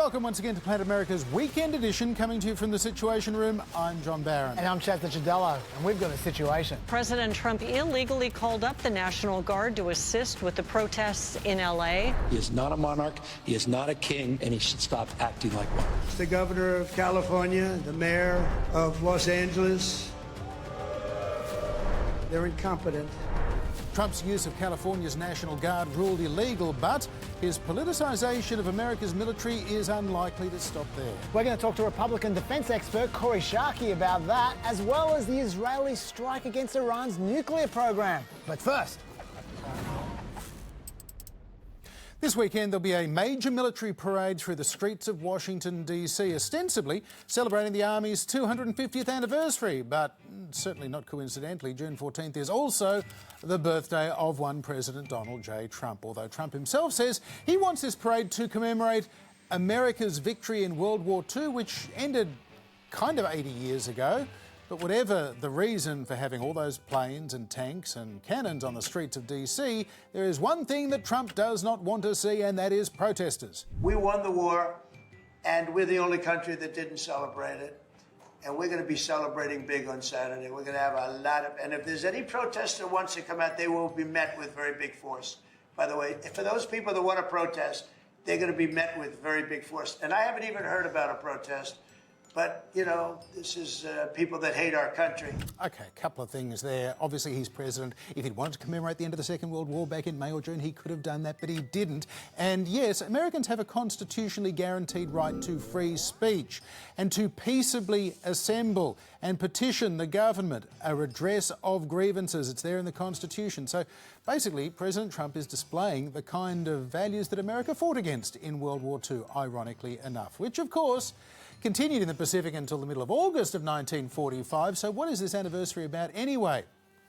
welcome once again to Planet America's Weekend Edition, coming to you from the Situation Room. I'm John Barron. And I'm Licciardello, and we've got a situation. President Trump illegally called up the National Guard to assist with the protests in L.A. He is not a monarch, he is not a king, and he should stop acting like one. The governor of California, the mayor of Los Angeles, they're incompetent. Trump's use of California's National Guard ruled illegal, but his politicization of America's military is unlikely to stop there. We're going to talk to Republican defense expert Kori Schake about that, as well as the Israeli strike against Iran's nuclear program. But first, this weekend there'll be a major military parade through the streets of Washington, D.C., ostensibly celebrating the Army's 250th anniversary, but certainly not coincidentally, June 14th is also the birthday of one President Donald J. Trump, although Trump himself says he wants this parade to commemorate America's victory in World War II, which ended kind of 80 years ago. But whatever the reason for having all those planes and tanks and cannons on the streets of DC, there is one thing that Trump does not want to see, and that is protesters. We won the war, and we're the only country that didn't celebrate it. And we're going to be celebrating big on Saturday. We're going to have a lot of, and if there's any protester who wants to come out, they will be met with very big force. By the way, for those people that want to protest, they're going to be met with very big force. And I haven't even heard about a protest. But, you know, this is people that hate our country. OK, a couple of things there. Obviously, he's president. If he'd wanted to commemorate the end of the Second World War back in May or June, he could have done that, but he didn't. And yes, Americans have a constitutionally guaranteed right to free speech and to peaceably assemble and petition the government, a redress of grievances. It's there in the Constitution. So basically, President Trump is displaying the kind of values that America fought against in World War II, ironically enough, which, of course, continued in the Pacific until the middle of August of 1945. So what is this anniversary about anyway?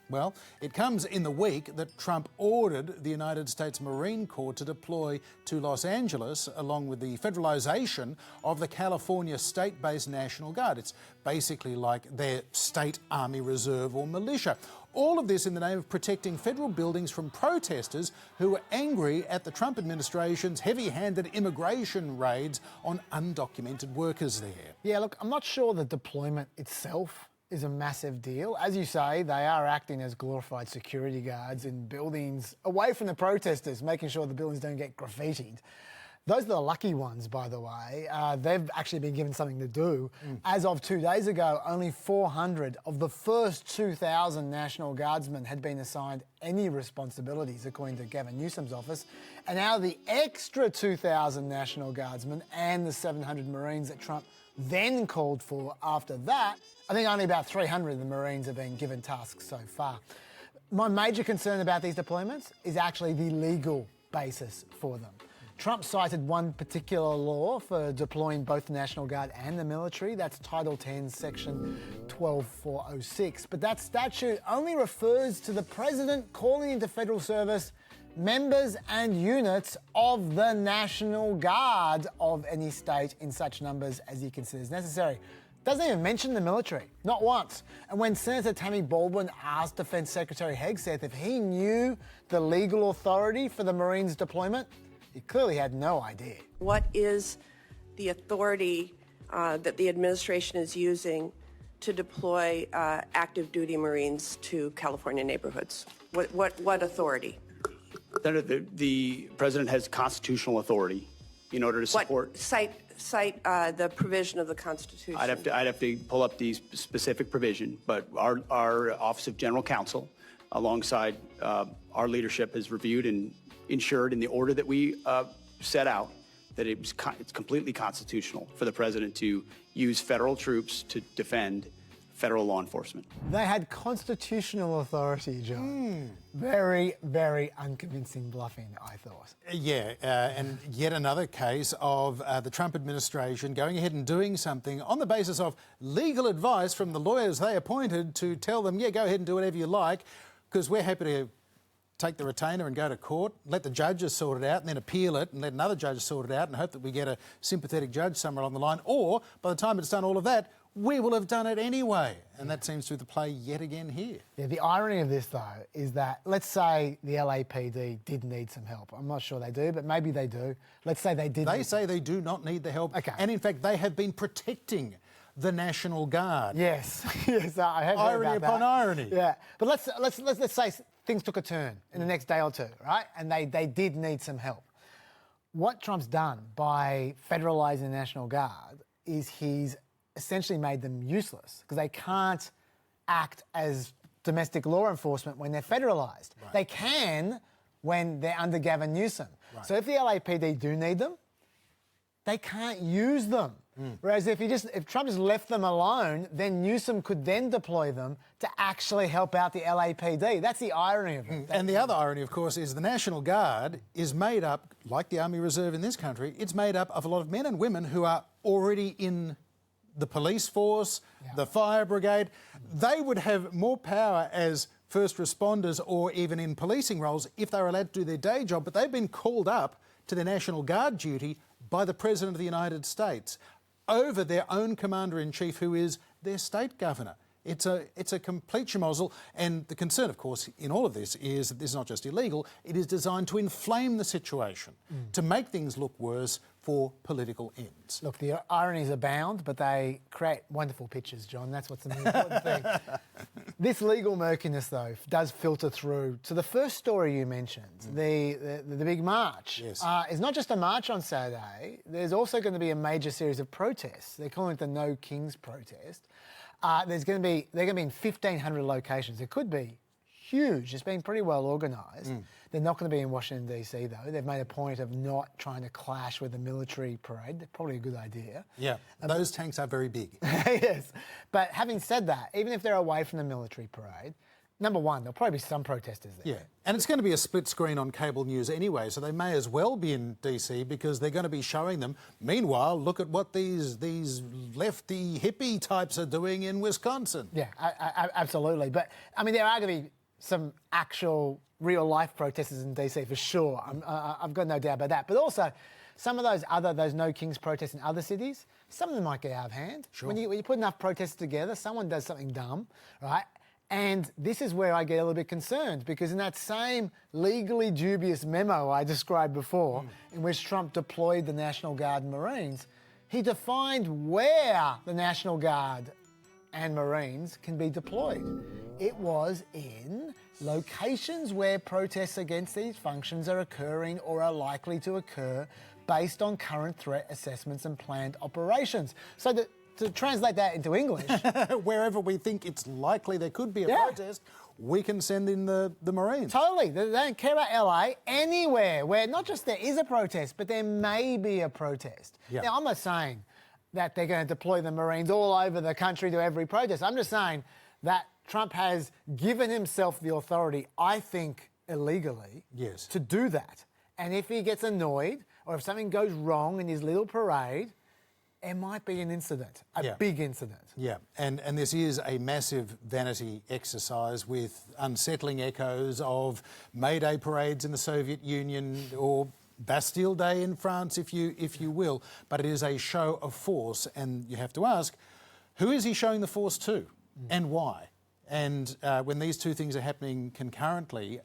Well, it comes in the week that Trump ordered the United States Marine Corps to deploy to Los Angeles, along with the federalization of the California state-based National Guard. It's basically like their state army reserve or militia. All of this in the name of protecting federal buildings from protesters who were angry at the Trump administration's heavy-handed immigration raids on undocumented workers there. yeah, look, I'm not sure the deployment itself is a massive deal. As you say, they are acting as glorified security guards in buildings away from the protesters, making sure the buildings don't get graffitied. Those are the lucky ones, by the way. They've actually been given something to do. As of 2 days ago, only 400 of the first 2,000 National Guardsmen had been assigned any responsibilities, according to Gavin Newsom's office. And now the extra 2,000 National Guardsmen and the 700 Marines that Trump then called for after that, I think only about 300 of the Marines have been given tasks so far. My major concern about these deployments is actually the legal basis for them. Trump cited one particular law for deploying both the National Guard and the military. That's Title 10, Section 12406. But that statute only refers to the president calling into federal service members and units of the National Guard of any state in such numbers as he considers necessary. Doesn't even mention the military, not once. And when Senator Tammy Baldwin asked Defense Secretary Hegseth if he knew the legal authority for the Marines' deployment, he clearly had no idea. What is the authority that the administration is using to deploy active duty Marines to California neighborhoods? What authority? Senator, the president has constitutional authority in order to support. Cite the provision of the Constitution. I'd have to pull up the specific provision, but our Office of General Counsel, alongside our leadership, has reviewed and ensured in the order that we set out that it's completely constitutional for the president to use federal troops to defend federal law enforcement. They had constitutional authority, John. Very, very unconvincing bluffing, I thought. Yeah, and yet another case of the Trump administration going ahead and doing something on the basis of legal advice from the lawyers they appointed to tell them, yeah, go ahead and do whatever you like, because we're happy to take the retainer and go to court, let the judges sort it out and then appeal it and let another judge sort it out and hope that we get a sympathetic judge somewhere along the line. Or by the time it's done all of that, we will have done it anyway. And that seems to be the play yet again here. Yeah, the irony of this, though, is that let's say the LAPD did need some help. I'm not sure they do, but maybe they do. Let's say they did. They say they do not need the help. Okay. And in fact, they have been protecting the National Guard. Yes, yes, I have heard Irony about upon that. irony. Yeah, but let's say things took a turn in the next day or two, right? And they did need some help. What Trump's done by federalising the National Guard is he's essentially made them useless because they can't act as domestic law enforcement when they're federalised. Right. They can when they're under Gavin Newsom. Right. So if the LAPD do need them, they can't use them. Whereas if Trump just left them alone, then Newsom could then deploy them to actually help out the LAPD. That's the irony of it. And the other irony, of course, is the National Guard is made up, like the Army Reserve in this country, it's made up of a lot of men and women who are already in the police force, the fire brigade. They would have more power as first responders or even in policing roles if they were allowed to do their day job, but they've been called up to their National Guard duty by the President of the United States over their own Commander-in-Chief, who is their state governor. It's a complete schmozzle, and the concern, of course, in all of this is that this is not just illegal, it is designed to inflame the situation, to make things look worse for political ends. Look, the ironies abound, but they create wonderful pictures, John. That's what's the important thing. This legal murkiness, though, does filter through to the first story you mentioned, the big march. Yes. It's not just a march on Saturday. There's also going to be a major series of protests. They're calling it the No Kings protest. They're going to be in 1,500 locations. It could be huge. It's been pretty well organised. They're not going to be in Washington, D.C., though. They've made a point of not trying to clash with the military parade. That's probably a good idea. Yeah, those tanks are very big. Yes. But having said that, even if they're away from the military parade, number one, there'll probably be some protesters there. Yeah, and it's going to be a split screen on cable news anyway, so they may as well be in DC because they're going to be showing them. Meanwhile, look at what these lefty hippie types are doing in Wisconsin. Yeah, absolutely. But, I mean, there are going to be some actual real-life protesters in DC for sure. I've got no doubt about that. But also, some of those No Kings protests in other cities, some of them might get out of hand. Sure. When you put enough protesters together, someone does something dumb, right? And this is where I get a little bit concerned because in that same legally dubious memo I described before, in which Trump deployed the National Guard and Marines, he defined where the National Guard and Marines can be deployed. It was in locations where protests against these functions are occurring or are likely to occur based on current threat assessments and planned operations. So to translate that into English... Wherever we think it's likely there could be a protest, we can send in the Marines. Totally. They don't care about LA. Anywhere where not just there is a protest, but there may be a protest. Yeah. Now, I'm not saying that they're going to deploy the Marines all over the country to every protest. I'm just saying that Trump has given himself the authority, I think illegally, to do that. And if he gets annoyed or if something goes wrong in his little parade, it might be an incident, a big incident. Yeah, and this is a massive vanity exercise with unsettling echoes of May Day parades in the Soviet Union or Bastille Day in France, if you will. But it is a show of force, and you have to ask, who is he showing the force to and why? And when these two things are happening concurrently,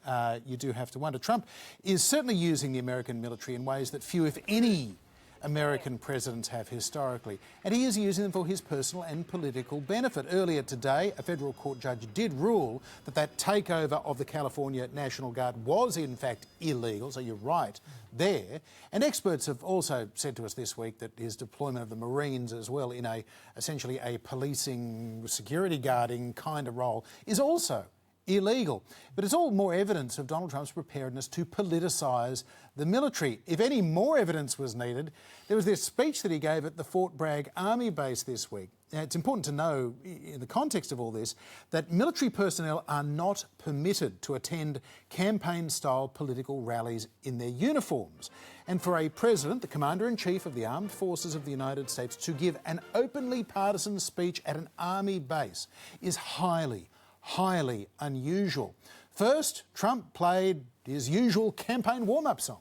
you do have to wonder. Trump is certainly using the American military in ways that few, if any, American presidents have historically, and he is using them for his personal and political benefit. Earlier today, a federal court judge did rule that takeover of the California National Guard was in fact illegal, so you're right there. And experts have also said to us this week that his deployment of the Marines as well in essentially a policing, security guarding kind of role is also illegal. But it's all more evidence of Donald Trump's preparedness to politicise the military. If any more evidence was needed, there was this speech that he gave at the Fort Bragg Army base this week. Now, it's important to know, in the context of all this, that military personnel are not permitted to attend campaign-style political rallies in their uniforms. And for a president, the Commander-in-Chief of the Armed Forces of the United States, to give an openly partisan speech at an army base is highly unusual. First, Trump played his usual campaign warm-up song.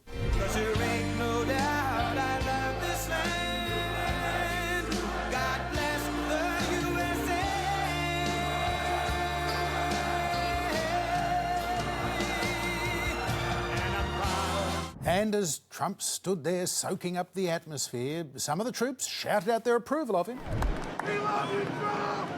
And as Trump stood there soaking up the atmosphere, some of the troops shouted out their approval of him. We love you, Trump!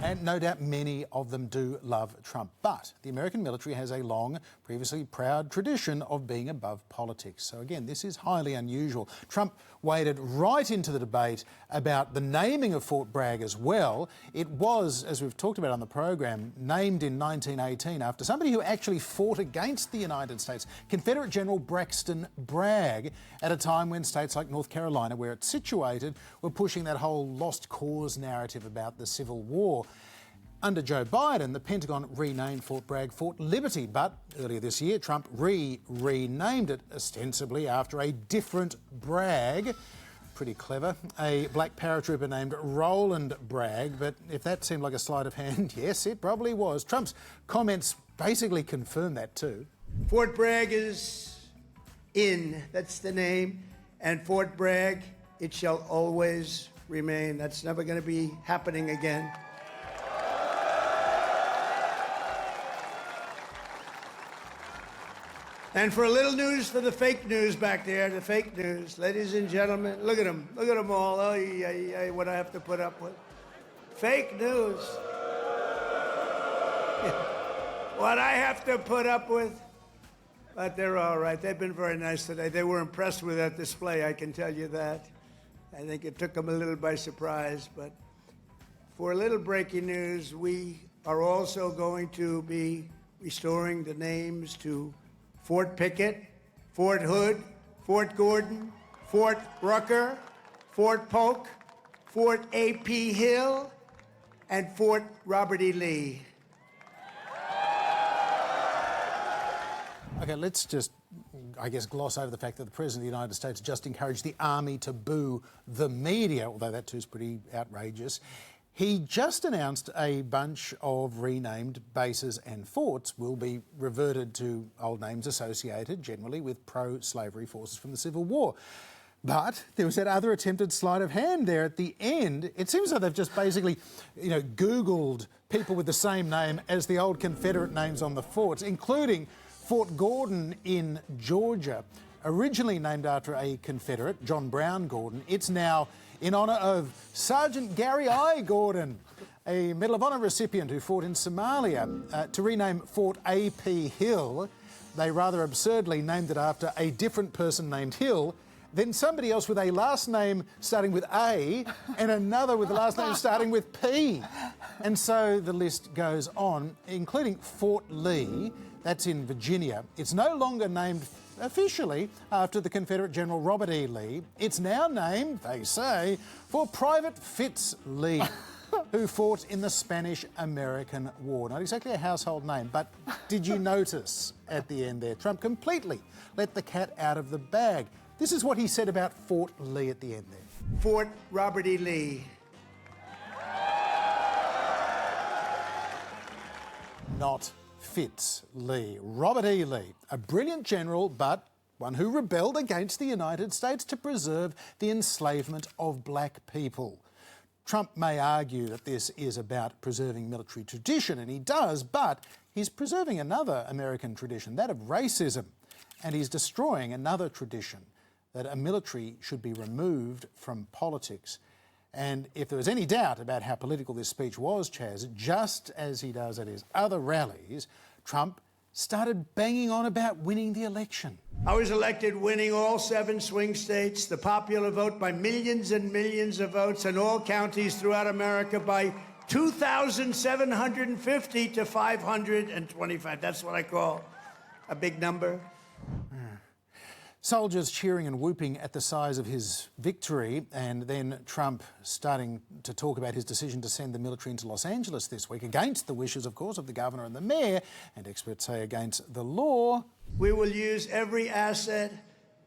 And no doubt many of them do love Trump. But the American military has a long, previously proud tradition of being above politics. So again, this is highly unusual. Trump waded right into the debate about the naming of Fort Bragg as well. It was, as we've talked about on the program, named in 1918 after somebody who actually fought against the United States, Confederate General Braxton Bragg, at a time when states like North Carolina, where it's situated, were pushing that whole lost cause narrative about the Civil War. Under Joe Biden, the Pentagon renamed Fort Bragg Fort Liberty, but earlier this year, Trump renamed it ostensibly after a different Bragg. Pretty clever. A black paratrooper named Roland Bragg, but if that seemed like a sleight of hand, yes, it probably was. Trump's comments basically confirm that too. Fort Bragg is in, that's the name, and Fort Bragg, it shall always remain. That's never going to be happening again. And for a little news for the fake news back there, the fake news, ladies and gentlemen, look at them all. Oh, what I have to put up with. Fake news. What I have to put up with. But they're all right. They've been very nice today. They were impressed with that display, I can tell you that. I think it took them a little by surprise. But for a little breaking news, we are also going to be restoring the names to Fort Pickett, Fort Hood, Fort Gordon, Fort Rucker, Fort Polk, Fort A.P. Hill, and Fort Robert E. Lee. Okay, let's just, I guess, gloss over the fact that the President of the United States just encouraged the army to boo the media, although that too is pretty outrageous. He just announced a bunch of renamed bases and forts will be reverted to old names associated generally with pro-slavery forces from the Civil War. But there was that other attempted sleight of hand there at the end. It seems like they've just basically, Googled people with the same name as the old Confederate names on the forts, including Fort Gordon in Georgia. Originally named after a Confederate, John Brown Gordon, it's now in honour of Sergeant Gary I. Gordon, a Medal of Honour recipient who fought in Somalia. To rename Fort A.P. Hill, they rather absurdly named it after a different person named Hill, then somebody else with a last name starting with A and another with a last name starting with P. And so the list goes on, including Fort Lee, that's in Virginia. It's no longer named officially after the Confederate General Robert E. Lee. It's now named, they say, for Private Fitz Lee, who fought in the Spanish-American War. Not exactly a household name, but did you notice at the end there? Trump completely let the cat out of the bag. This is what he said about Fort Lee at the end there. Fort Robert E. Lee. Not Fitz Lee. Robert E. Lee, a brilliant general, but one who rebelled against the United States to preserve the enslavement of black people. Trump may argue that this is about preserving military tradition, and he does, but he's preserving another American tradition, that of racism, and he's destroying another tradition, that a military should be removed from politics. And if there was any doubt about how political this speech was, Chaz, just as he does at his other rallies, Trump started banging on about winning the election. I was elected winning all 7 swing states, the popular vote by millions and millions of votes, and all counties throughout America by 2,750 to 525. That's what I call a big number. Soldiers cheering and whooping at the size of his victory, and then Trump starting to talk about his decision to send the military into Los Angeles this week, against the wishes, of course, of the governor and the mayor, and experts say against the law. We will use every asset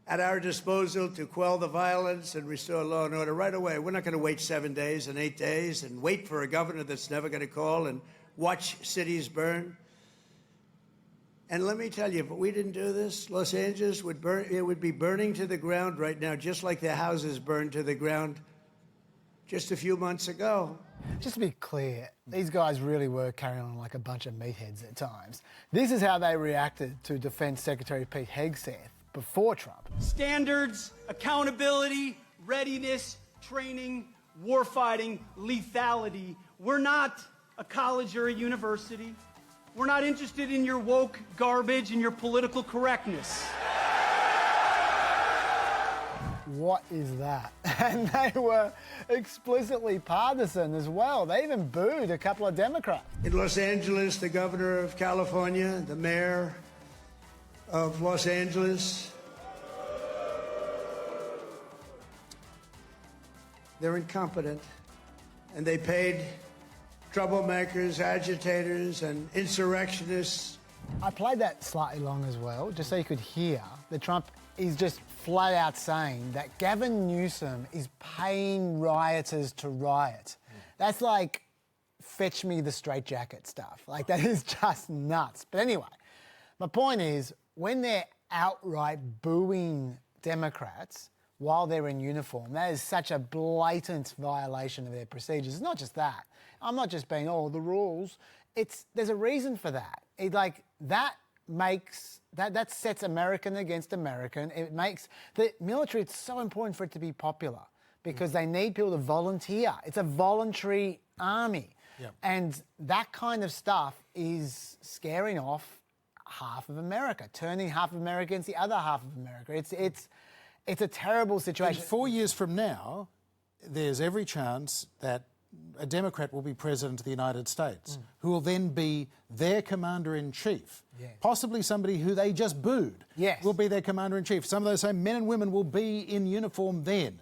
at our disposal to quell the violence and restore law and order right away. We're not going to wait 7 days and 8 days and wait for a governor that's never going to call and watch cities burn. And let me tell you, if we didn't do this, Los Angeles would burn. It would be burning to the ground right now, just like the houses burned to the ground just a few months ago. Just to be clear, these guys really were carrying on like a bunch of meatheads at times. This is how they reacted to Defence Secretary Pete Hegseth before Trump. Standards, accountability, readiness, training, warfighting, lethality. We're not a college or a university. We're not interested in your woke garbage and your political correctness. What is that? And they were explicitly partisan as well. They even booed a couple of Democrats. In Los Angeles, the governor of California, the mayor of Los Angeles, they're incompetent, and they paid troublemakers, agitators, and insurrectionists. I played that slightly long as well, just so you could hear that Trump is just flat out saying that Gavin Newsom is paying rioters to riot. That's like fetch me the straitjacket stuff. Like, that is just nuts. But anyway, my point is, when they're outright booing Democrats while they're in uniform, that is such a blatant violation of their procedures. It's not just that. I'm not just being, oh, the rules. There's a reason for that. That sets American against American. It makes the military, it's so important for it to be popular because they need people to volunteer. It's a voluntary army. Yep. And that kind of stuff is scaring off half of America, turning half of America against the other half of America. It's a terrible situation. And 4 years from now, there's every chance that a Democrat will be president of the United States, who will then be their commander-in-chief. Yes. Possibly somebody who they just booed will be their commander-in-chief. Some of those same men and women will be in uniform then,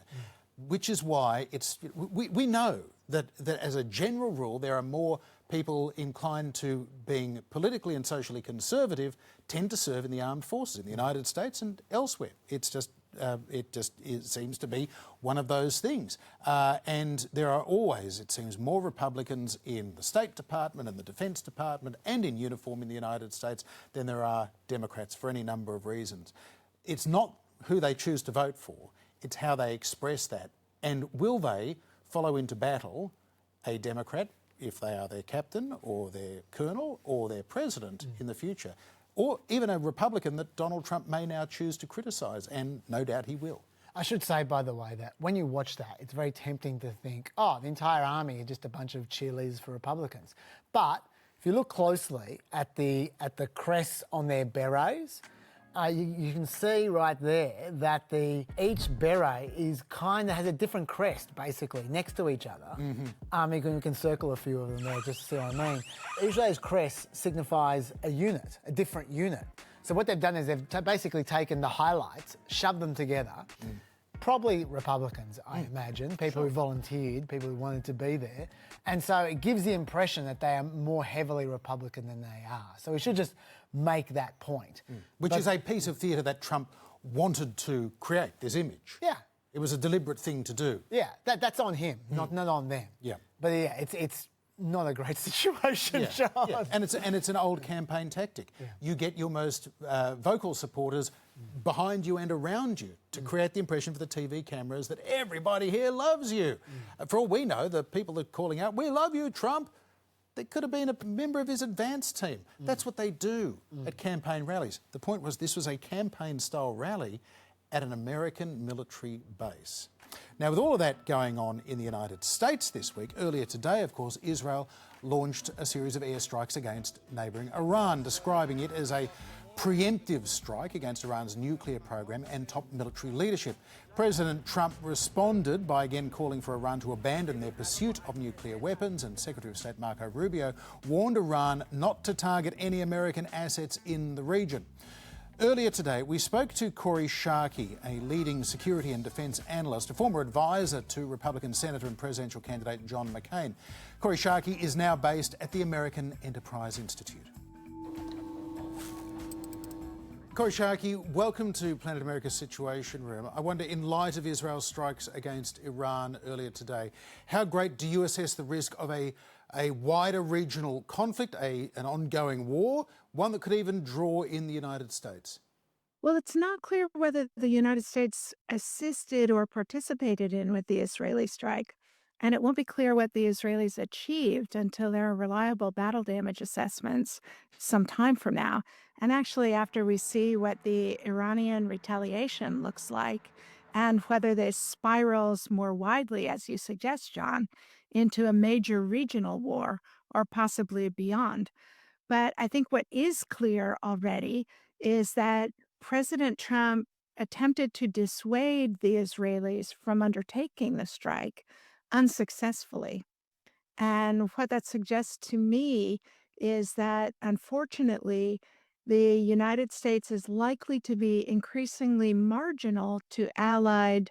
which is why we know that as a general rule, there are more people inclined to being politically and socially conservative tend to serve in the armed forces in the United States and elsewhere. It seems to be one of those things. And there are always, it seems, more Republicans in the State Department and the Defence Department and in uniform in the United States than there are Democrats for any number of reasons. It's not who they choose to vote for, it's how they express that. And will they follow into battle a Democrat if they are their captain or their colonel or their president in the future? Or even a Republican that Donald Trump may now choose to criticise, and no doubt he will. I should say, by the way, that when you watch that, it's very tempting to think, oh, the entire army are just a bunch of cheerleaders for Republicans. But if you look closely at the crests on their berets, you can see right there that each beret is has a different crest, basically, next to each other. You can circle a few of them there just to see what I mean. Each of those crests signifies a unit, a different unit. So what they've done is they've basically taken the highlights, shoved them together. Probably Republicans, I imagine, people who volunteered, people who wanted to be there. And so it gives the impression that they are more heavily Republican than they are. So we should just make that point. Which is a piece of theatre that Trump wanted to create, this image. Yeah. It was a deliberate thing to do. Yeah, that's on him, not on them. Yeah. But yeah, it's not a great situation, John. Yeah. And it's an old campaign tactic. Yeah. You get your most vocal supporters behind you and around you to create the impression for the TV cameras that everybody here loves you. For all we know, the people that are calling out, "We love you, Trump," they could have been a member of his advance team. That's what they do at campaign rallies. The point was this was a campaign-style rally at an American military base. Now, with all of that going on in the United States this week, earlier today, of course, Israel launched a series of airstrikes against neighbouring Iran, describing it as a preemptive strike against Iran's nuclear program and top military leadership. President Trump responded by again calling for Iran to abandon their pursuit of nuclear weapons, and Secretary of State Marco Rubio warned Iran not to target any American assets in the region. Earlier today, we spoke to Kori Schake, a leading security and defence analyst, a former advisor to Republican Senator and presidential candidate John McCain. Kori Schake is now based at the American Enterprise Institute. Kori Schake, welcome to Planet America's Situation Room. I wonder, in light of Israel's strikes against Iran earlier today, how great do you assess the risk of a wider regional conflict, an ongoing war, one that could even draw in the United States? Well, it's not clear whether the United States assisted or participated in with the Israeli strike. And it won't be clear what the Israelis achieved until there are reliable battle damage assessments some time from now. And actually, after we see what the Iranian retaliation looks like and whether this spirals more widely, as you suggest, John, into a major regional war or possibly beyond. But I think what is clear already is that President Trump attempted to dissuade the Israelis from undertaking the strike unsuccessfully. And what that suggests to me is that unfortunately, the United States is likely to be increasingly marginal to allied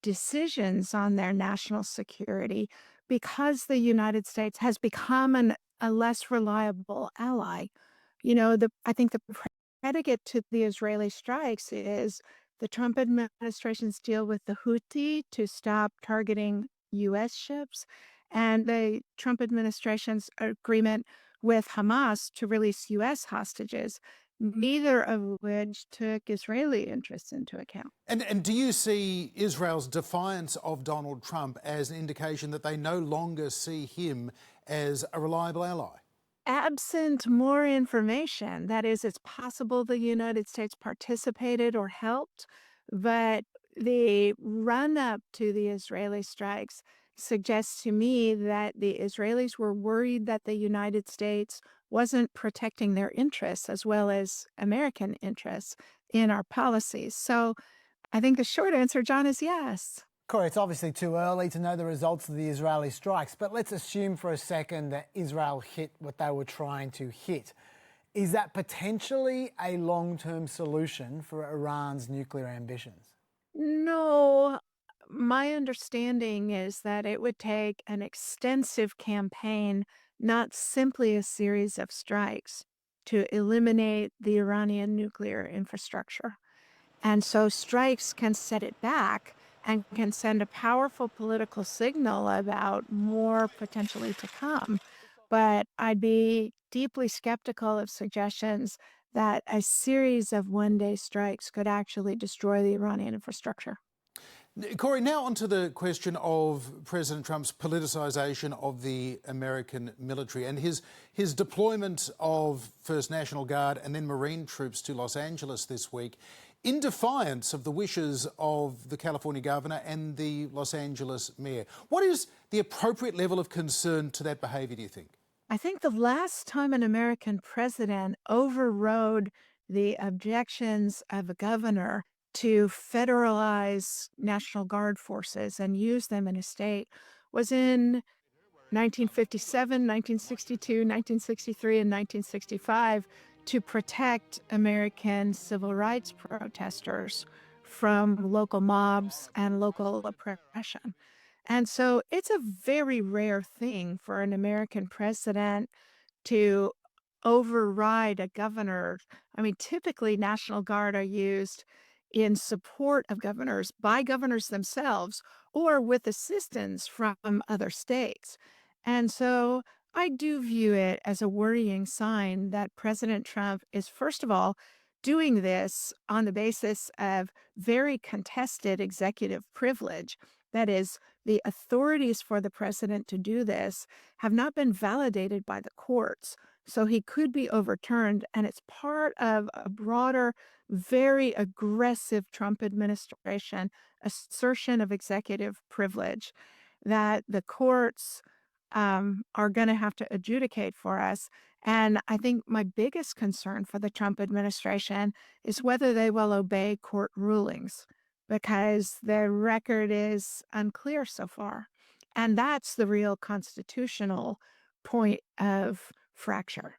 decisions on their national security because the United States has become a less reliable ally. I think the predicate to the Israeli strikes is the Trump administration's deal with the Houthi to stop targeting U.S. ships and the Trump administration's agreement with Hamas to release U.S. hostages, neither of which took Israeli interests into account. And do you see Israel's defiance of Donald Trump as an indication that they no longer see him as a reliable ally? Absent more information, that is, it's possible the United States participated or helped, but the run up to the Israeli strikes suggests to me that the Israelis were worried that the United States wasn't protecting their interests as well as American interests in our policies. So I think the short answer, John, is yes. Kori, it's obviously too early to know the results of the Israeli strikes, but let's assume for a second that Israel hit what they were trying to hit. Is that potentially a long-term solution for Iran's nuclear ambitions? No, my understanding is that it would take an extensive campaign, not simply a series of strikes, to eliminate the Iranian nuclear infrastructure. And so strikes can set it back and can send a powerful political signal about more potentially to come. But I'd be deeply skeptical of suggestions that a series of one-day strikes could actually destroy the Iranian infrastructure. Kori, now onto the question of President Trump's politicisation of the American military and his deployment of first National Guard and then Marine troops to Los Angeles this week in defiance of the wishes of the California governor and the Los Angeles mayor. What is the appropriate level of concern to that behaviour, do you think? I think the last time an American president overrode the objections of a governor to federalize National Guard forces and use them in a state was in 1957, 1962, 1963, and 1965 to protect American civil rights protesters from local mobs and local oppression. And so it's a very rare thing for an American president to override a governor. I mean, typically National Guard are used in support of governors by governors themselves or with assistance from other states. And so I do view it as a worrying sign that President Trump is, first of all, doing this on the basis of very contested executive privilege. That is, the authorities for the president to do this have not been validated by the courts. So he could be overturned, and it's part of a broader, very aggressive Trump administration assertion of executive privilege that the courts are going to have to adjudicate for us. And I think my biggest concern for the Trump administration is whether they will obey court rulings, because their record is unclear so far. And that's the real constitutional point of fracture.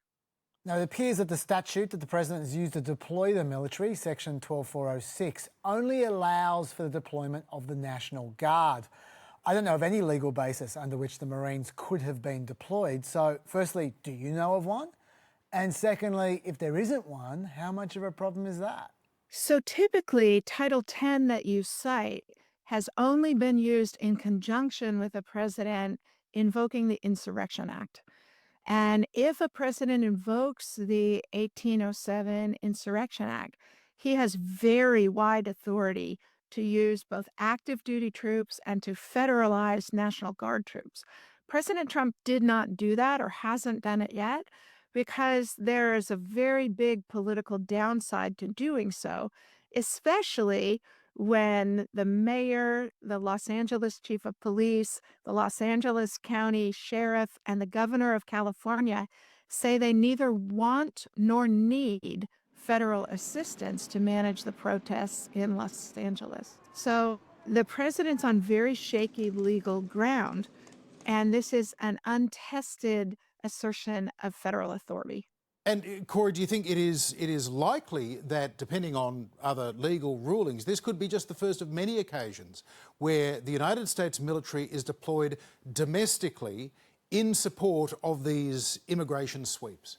Now, it appears that the statute that the president has used to deploy the military, Section 12406, only allows for the deployment of the National Guard. I don't know of any legal basis under which the Marines could have been deployed. So, firstly, do you know of one? And secondly, if there isn't one, how much of a problem is that? So typically, Title 10 that you cite has only been used in conjunction with a president invoking the Insurrection Act. And if a president invokes the 1807 Insurrection Act, he has very wide authority to use both active duty troops and to federalize National Guard troops. President Trump did not do that or hasn't done it yet because there is a very big political downside to doing so, especially when the mayor, the Los Angeles chief of police, the Los Angeles County sheriff, and the governor of California say they neither want nor need federal assistance to manage the protests in Los Angeles. So the president's on very shaky legal ground, and this is an untested assertion of federal authority. And Kori, do you think it is likely that, depending on other legal rulings, this could be just the first of many occasions where the United States military is deployed domestically in support of these immigration sweeps?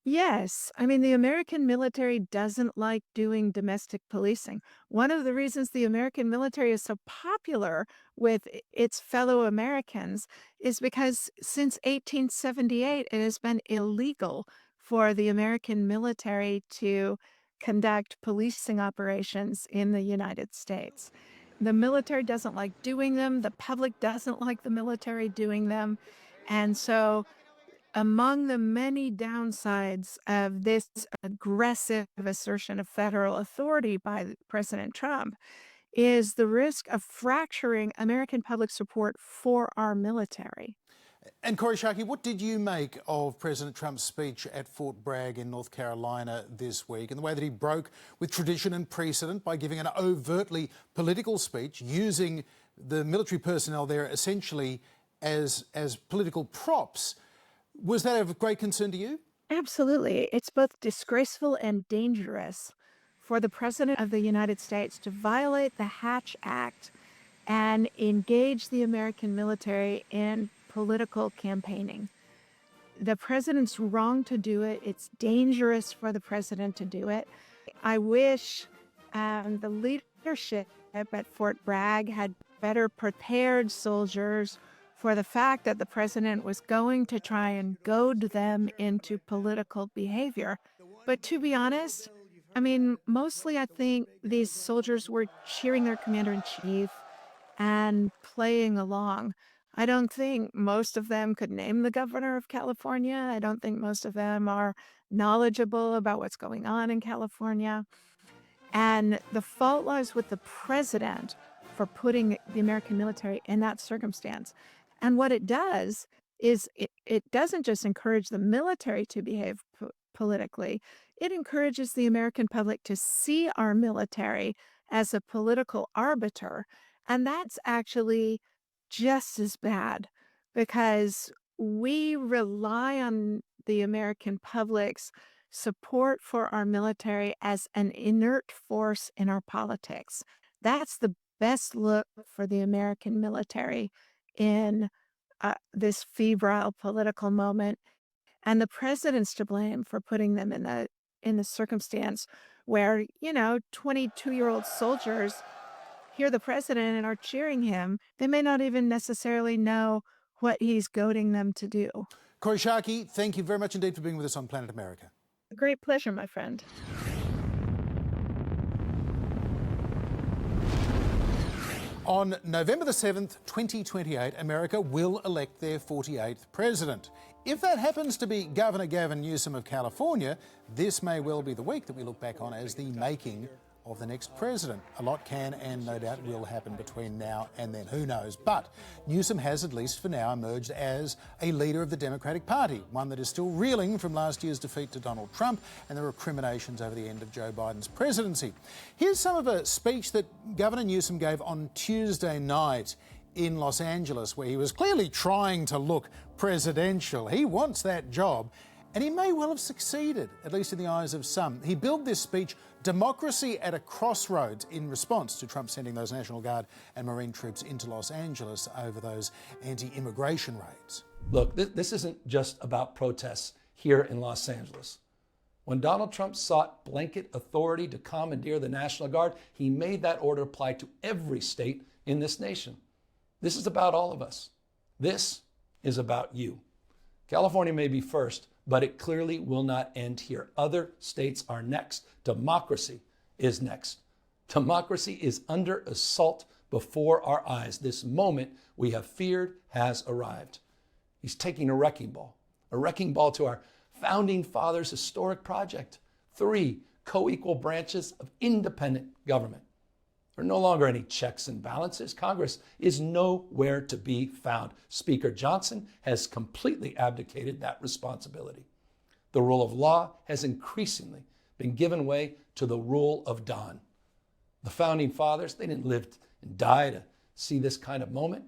Yes. I mean, the American military doesn't like doing domestic policing. One of the reasons the American military is so popular with its fellow Americans is because since 1878, it has been illegal for the American military to conduct policing operations in the United States. The military doesn't like doing them. The public doesn't like the military doing them. And so among the many downsides of this aggressive assertion of federal authority by President Trump is the risk of fracturing American public support for our military. And Kori Schake, what did you make of President Trump's speech at Fort Bragg in North Carolina this week, and the way that he broke with tradition and precedent by giving an overtly political speech, using the military personnel there essentially as political props? Was that of great concern to you? Absolutely. It's both disgraceful and dangerous for the President of the United States to violate the Hatch Act and engage the American military in political campaigning. The president's wrong to do it. It's dangerous for the president to do it. I wish the leadership at Fort Bragg had better prepared soldiers for the fact that the president was going to try and goad them into political behavior. But to be honest, I mean, mostly I think these soldiers were cheering their commander-in-chief and playing along. I don't think most of them could name the governor of California. I don't think most of them are knowledgeable about what's going on in California. And the fault lies with the president for putting the American military in that circumstance. And what it does is it doesn't just encourage the military to behave politically, it encourages the American public to see our military as a political arbiter. And that's actually just as bad because we rely on the American public's support for our military as an inert force in our politics. That's the best look for the American military in this febrile political moment, and the president's to blame for putting them in the circumstance where 22-year-old soldiers hear the president and are cheering him. They may not even necessarily know what he's goading them to do. Kori Schake, thank you very much indeed for being with us on Planet America. A great pleasure, my friend. On November the 7th, 2028, America will elect their 48th president. If that happens to be Governor Gavin Newsom of California, this may well be the week that we look back on as the making of the next president. A lot can and no doubt will happen between now and then, who knows. But Newsom has, at least for now, emerged as a leader of the Democratic Party, one that is still reeling from last year's defeat to Donald Trump and the recriminations over the end of Joe Biden's presidency. Here's some of a speech that Governor Newsom gave on Tuesday night in Los Angeles, where he was clearly trying to look presidential. He wants that job, and he may well have succeeded, at least in the eyes of some. He billed this speech "Democracy at a Crossroads" in response to Trump sending those National Guard and Marine troops into Los Angeles over those anti-immigration raids. Look, this isn't just about protests here in Los Angeles. When Donald Trump sought blanket authority to commandeer the National Guard, he made that order apply to every state in this nation. This is about all of us. This is about you. California may be first, but it clearly will not end here. Other states are next. Democracy is next. Democracy is under assault before our eyes. This moment we have feared has arrived. He's taking a wrecking ball to our founding fathers' historic project. 3 co-equal branches of independent government. There are no longer any checks and balances. Congress is nowhere to be found. Speaker Johnson has completely abdicated that responsibility. The rule of law has increasingly been given way to the rule of Don. The founding fathers, they didn't live and die to see this kind of moment.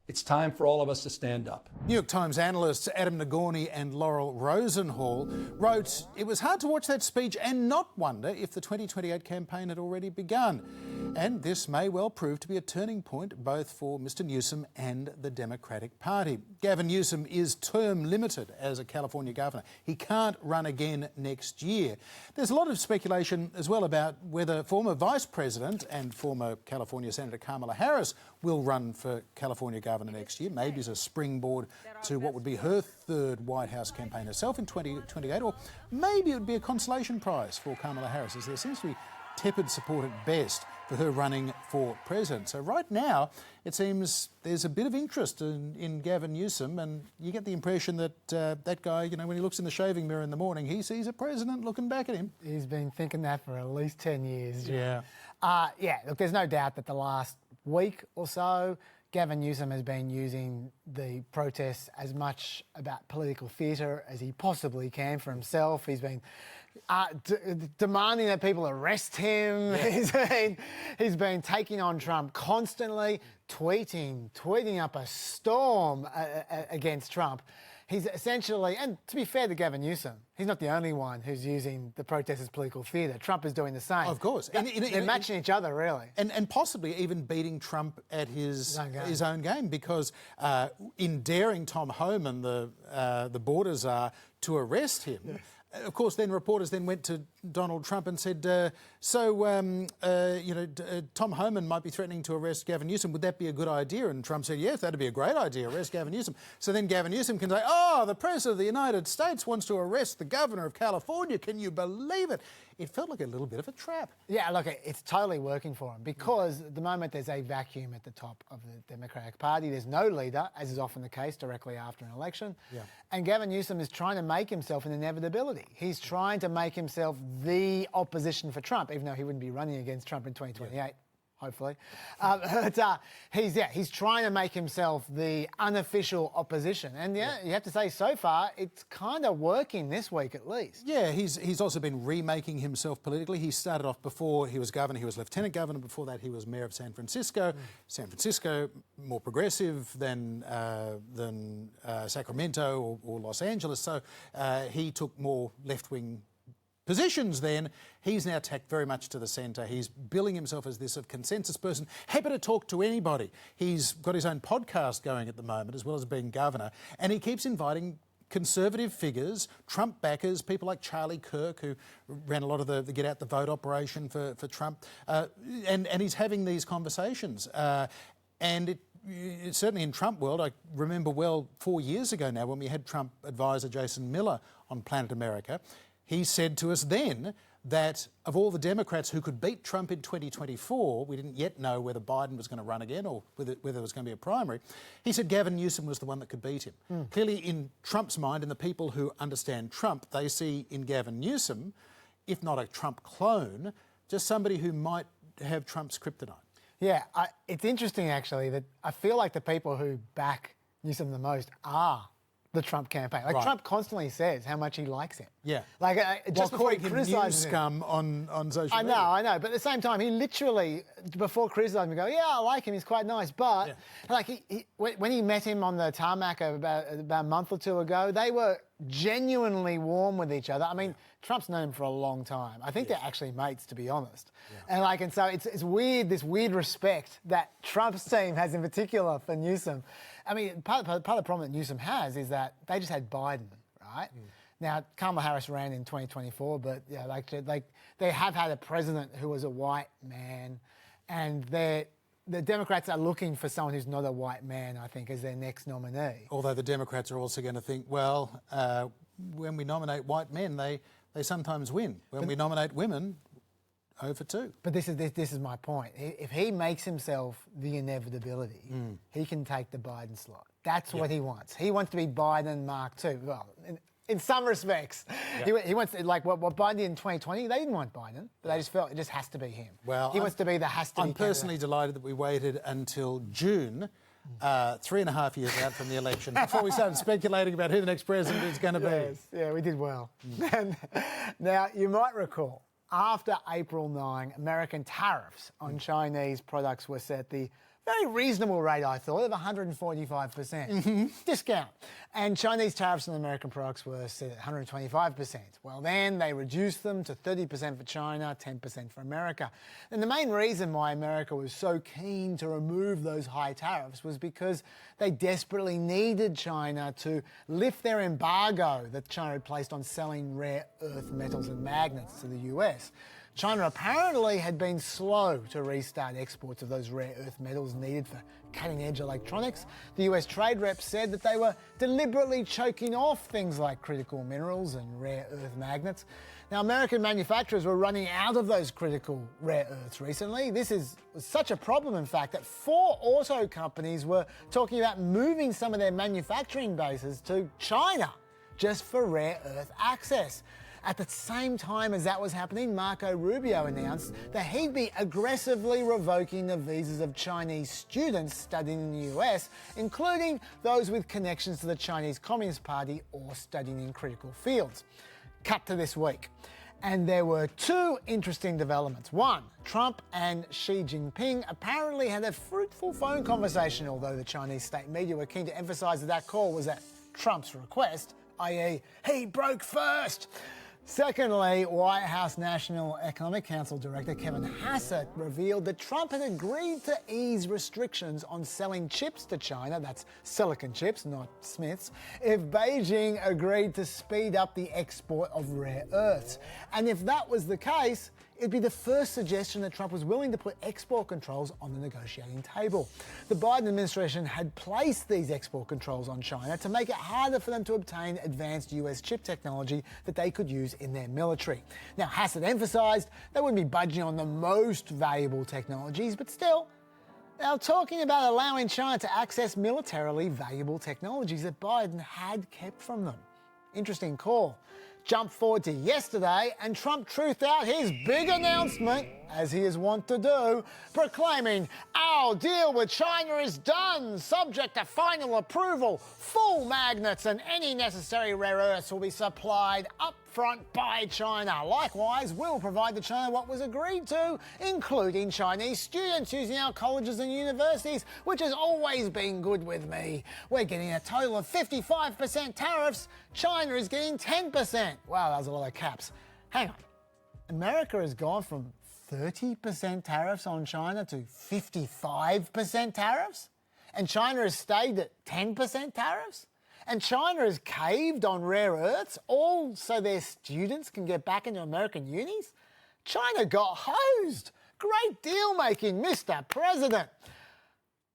It's time for all of us to stand up. New York Times analysts Adam Nagorny and Laurel Rosenhall wrote, "It was hard to watch that speech and not wonder if the 2028 campaign had already begun. And this may well prove to be a turning point both for Mr Newsom and the Democratic Party. Gavin Newsom is term limited as a California governor. He can't run again next year. There's a lot of speculation as well about whether former Vice President and former California Senator Kamala Harris will run for California governor next year, maybe as a springboard to what would be her third White House campaign herself in 2028, or maybe it would be a consolation prize for Kamala Harris, as there seems to be tepid support at best for her running for president. So right now, it seems there's a bit of interest in Gavin Newsom, and you get the impression that that guy, you know, when he looks in the shaving mirror in the morning, he sees a president looking back at him. He's been thinking that for at least 10 years. Yeah. Look, there's no doubt that the last week or so, Gavin Newsom has been using the protests as much about political theatre as he possibly can for himself. He's been demanding that people arrest him. Yeah. He's been taking on Trump constantly, tweeting up a storm against Trump. He's essentially, and to be fair to Gavin Newsom, he's not the only one who's using the protests as political theatre. Trump is doing the same. Of course. They're matching each other, really. And possibly even beating Trump at his own game, because in daring Tom Homan, the border czar, to arrest him, of course, then reporters then went to Donald Trump and said, Tom Homan might be threatening to arrest Gavin Newsom. Would that be a good idea? And Trump said, yes, that'd be a great idea, arrest Gavin Newsom. So then Gavin Newsom can say, oh, the President of the United States wants to arrest the Governor of California. Can you believe it? It felt like a little bit of a trap. Yeah, look, it's totally working for him, because at the moment there's a vacuum at the top of the Democratic Party. There's no leader, as is often the case directly after an election. Yeah. And Gavin Newsom is trying to make himself an inevitability. He's trying to make himself the opposition for Trump, even though he wouldn't be running against Trump in 2028. Hopefully. He's trying to make himself the unofficial opposition. And you have to say, so far, it's kind of working this week at least. Yeah, he's also been remaking himself politically. He started off before he was governor, he was lieutenant governor. Before that, he was mayor of San Francisco. San Francisco, more progressive than Sacramento or Los Angeles. So he took more left-wing positions then. He's now tacked very much to the centre. He's billing himself as this consensus person, happy to talk to anybody. He's got his own podcast going at the moment, as well as being governor, and he keeps inviting conservative figures, Trump backers, people like Charlie Kirk, who ran a lot of the Get Out the Vote operation for Trump, and he's having these conversations. And it's certainly in Trump world, I remember well 4 years ago now when we had Trump advisor Jason Miller on Planet America. He said to us then that of all the Democrats who could beat Trump in 2024, we didn't yet know whether Biden was going to run again or whether there was going to be a primary. He said Gavin Newsom was the one that could beat him. Clearly, in Trump's mind, and the people who understand Trump, they see in Gavin Newsom, if not a Trump clone, just somebody who might have Trump's kryptonite. Yeah, it's interesting actually that I feel like the people who back Newsom the most are the Trump campaign. Like, Trump constantly says how much he likes him. Yeah. Like, just before he criticises him. Scum on social media. I know. But at the same time, he literally, before criticising him, go, yeah, I like him, he's quite nice. But, like, when he met him on the tarmac about a month or two ago, they were genuinely warm with each other. I mean, Trump's known him for a long time. I think they're actually mates, to be honest. And so it's weird, this weird respect that Trump's team has in particular for Newsom. I mean, part of the problem that Newsom has is that they just had Biden, right? Now, Kamala Harris ran in 2024, but they have had a president who was a white man, and the Democrats are looking for someone who's not a white man, I think, as their next nominee. Although the Democrats are also going to think, well, when we nominate white men, they sometimes win. When we nominate women, over 2. But this is my point. If he makes himself the inevitability, he can take the Biden slot. That's what he wants. He wants to be Biden Mark II. Well, in some respects, he wants like what Biden did in 2020. They didn't want Biden, but they just felt it just has to be him. Well, he wants to be the has to be. I'm personally delighted that we waited until June. 3.5 years out from the election before we started speculating about who the next president is going to be. Yes, yeah, we did well. Now, you might recall, after April 9, American tariffs on Chinese products were set the very reasonable rate, I thought, of 145% discount. And Chinese tariffs on American products were set at 125%. Well, then they reduced them to 30% for China, 10% for America. And the main reason why America was so keen to remove those high tariffs was because they desperately needed China to lift their embargo that China had placed on selling rare earth metals and magnets to the US. China apparently had been slow to restart exports of those rare earth metals needed for cutting-edge electronics. The US trade rep said that they were deliberately choking off things like critical minerals and rare earth magnets. Now, American manufacturers were running out of those critical rare earths recently. This was such a problem, in fact, that 4 auto companies were talking about moving some of their manufacturing bases to China just for rare earth access. At the same time as that was happening, Marco Rubio announced that he'd be aggressively revoking the visas of Chinese students studying in the US, including those with connections to the Chinese Communist Party or studying in critical fields. Cut to this week. And there were 2 interesting developments. One, Trump and Xi Jinping apparently had a fruitful phone conversation, although the Chinese state media were keen to emphasise that that call was at Trump's request, i.e. he broke first. Secondly, White House National Economic Council Director Kevin Hassett revealed that Trump had agreed to ease restrictions on selling chips to China, that's silicon chips, not Smiths, if Beijing agreed to speed up the export of rare earths. And if that was the case, it'd be the first suggestion that Trump was willing to put export controls on the negotiating table. The Biden administration had placed these export controls on China to make it harder for them to obtain advanced US chip technology that they could use in their military. Now, Hassett emphasised they wouldn't be budging on the most valuable technologies, but still, they were talking about allowing China to access militarily valuable technologies that Biden had kept from them. Interesting call. Jump forward to yesterday, and Trump truthed out his big announcement, as he is wont to do, proclaiming, "Our deal with China is done, subject to final approval. Full magnets and any necessary rare earths will be supplied up front by China. Likewise, we'll provide to China what was agreed to, including Chinese students using our colleges and universities, which has always been good with me. We're getting a total of 55% tariffs. China is getting 10%. Wow, that was a lot of caps. Hang on. America has gone from 30% tariffs on China to 55% tariffs? And China has stayed at 10% tariffs? And China has caved on rare earths, all so their students can get back into American unis? China got hosed. Great deal making, Mr. President.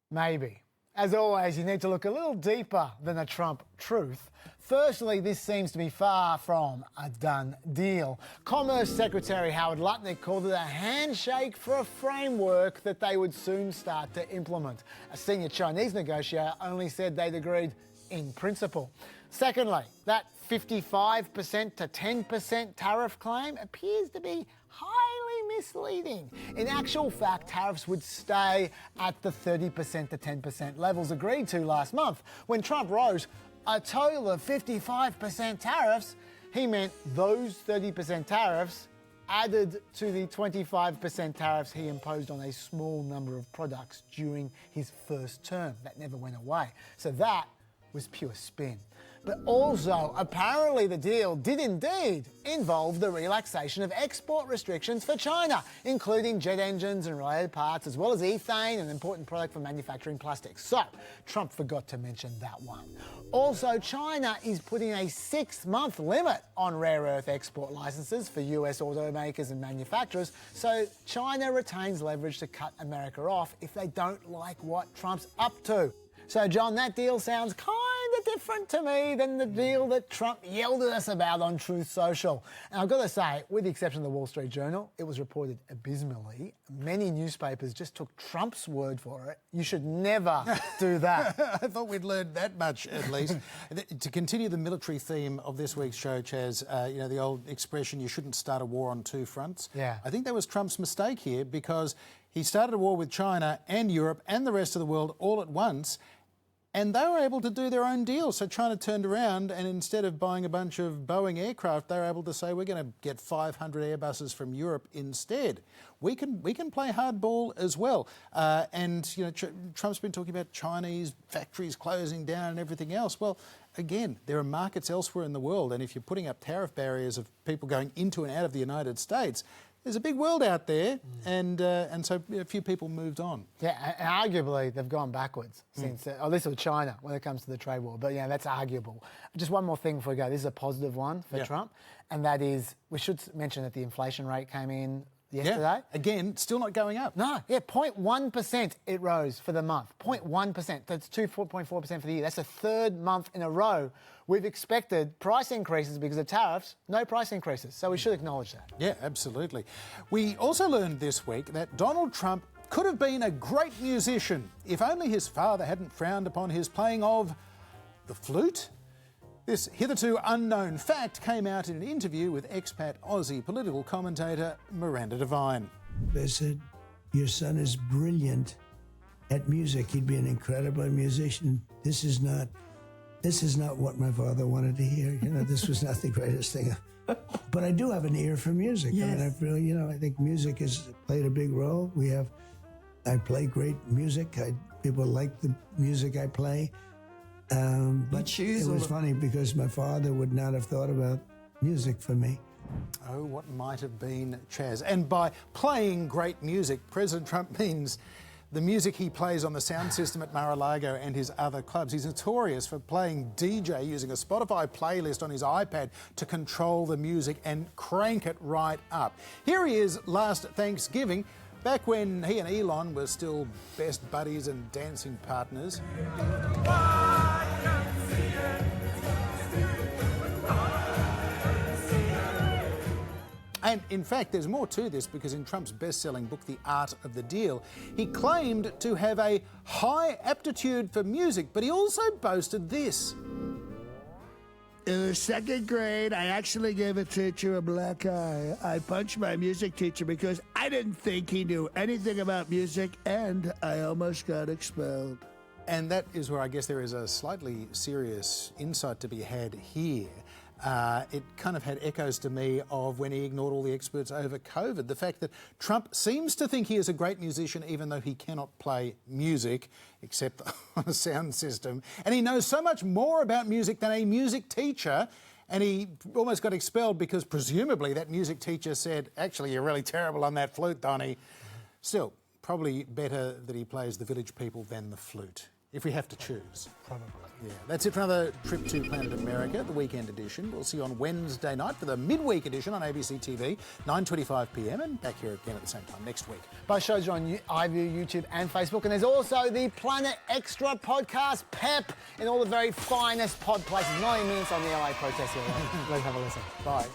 Maybe. As always, you need to look a little deeper than a Trump truth. Firstly, this seems to be far from a done deal. Commerce Secretary Howard Lutnick called it a handshake for a framework that they would soon start to implement. A senior Chinese negotiator only said they'd agreed in principle. Secondly, that 55% to 10% tariff claim appears to be highly misleading. In actual fact, tariffs would stay at the 30% to 10% levels agreed to last month. When Trump wrote a total of 55% tariffs, he meant those 30% tariffs added to the 25% tariffs he imposed on a small number of products during his first term. That never went away. So that was pure spin. But also, apparently the deal did indeed involve the relaxation of export restrictions for China, including jet engines and related parts, as well as ethane, an important product for manufacturing plastics. So, Trump forgot to mention that one. Also, China is putting a 6-month limit on rare earth export licenses for US automakers and manufacturers, so China retains leverage to cut America off if they don't like what Trump's up to. So, John, that deal sounds kind of different to me than the deal that Trump yelled at us about on Truth Social. And I've got to say, with the exception of the Wall Street Journal, it was reported abysmally. Many newspapers just took Trump's word for it. You should never do that. I thought we'd learned that much, at least. To continue the military theme of this week's show, Chaz, you know, the old expression, you shouldn't start a war on two fronts. Yeah. I think that was Trump's mistake here, because he started a war with China and Europe and the rest of the world all at once, and they were able to do their own deal. So China turned around, and instead of buying a bunch of Boeing aircraft, they were able to say, we're going to get 500 Airbuses from Europe instead. We can play hardball as well. And you know, Trump's been talking about Chinese factories closing down and everything else. Well, again, there are markets elsewhere in the world, and if you're putting up tariff barriers of people going into and out of the United States, there's a big world out there, and so a few people moved on. Yeah, and arguably they've gone backwards since, at least with China, when it comes to the trade war. But yeah, that's arguable. Just one more thing before we go. This is a positive one for Trump, and that is, we should mention that the inflation rate came in yesterday. Yeah. Again, still not going up. No, 0.1% it rose for the month. 0.1%. That's 2.4% for the year. That's the third month in a row we've expected price increases because of tariffs, no price increases. So we should acknowledge that. Yeah, absolutely. We also learned this week that Donald Trump could have been a great musician if only his father hadn't frowned upon his playing of the flute. This hitherto unknown fact came out in an interview with expat Aussie political commentator Miranda Devine. They said, your son is brilliant at music. He'd be an incredible musician. This is not what my father wanted to hear. You know, this was not the greatest thing. But I do have an ear for music. Yes. I mean, I think music has played a big role. I play great music. People like the music I play. But it was funny because my father would not have thought about music for me. Oh, what might have been, Chaz. And by playing great music, President Trump means the music he plays on the sound system at Mar-a-Lago and his other clubs. He's notorious for playing DJ using a Spotify playlist on his iPad to control the music and crank it right up. Here he is last Thanksgiving, back when he and Elon were still best buddies and dancing partners. And in fact, there's more to this, because in Trump's best-selling book, The Art of the Deal, he claimed to have a high aptitude for music, but he also boasted this. In the second grade, I actually gave a teacher a black eye. I punched my music teacher because I didn't think he knew anything about music, and I almost got expelled. And that is where I guess there is a slightly serious insight to be had here. It kind of had echoes to me of when he ignored all the experts over COVID. The fact that Trump seems to think he is a great musician even though he cannot play music, except on a sound system. And he knows so much more about music than a music teacher. And he almost got expelled because presumably that music teacher said, actually, you're really terrible on that flute, Donnie. Still, probably better that he plays the Village People than the flute, if we have to choose. Probably. Yeah, that's it for another trip to Planet America, the weekend edition. We'll see you on Wednesday night for the midweek edition on ABC TV, 9:25 p.m, and back here again at the same time next week. Both shows are on iView, YouTube and Facebook, and there's also the Planet Extra podcast, PEP, in all the very finest pod places. 90 minutes on the LA protest here. Let's have a listen. Bye.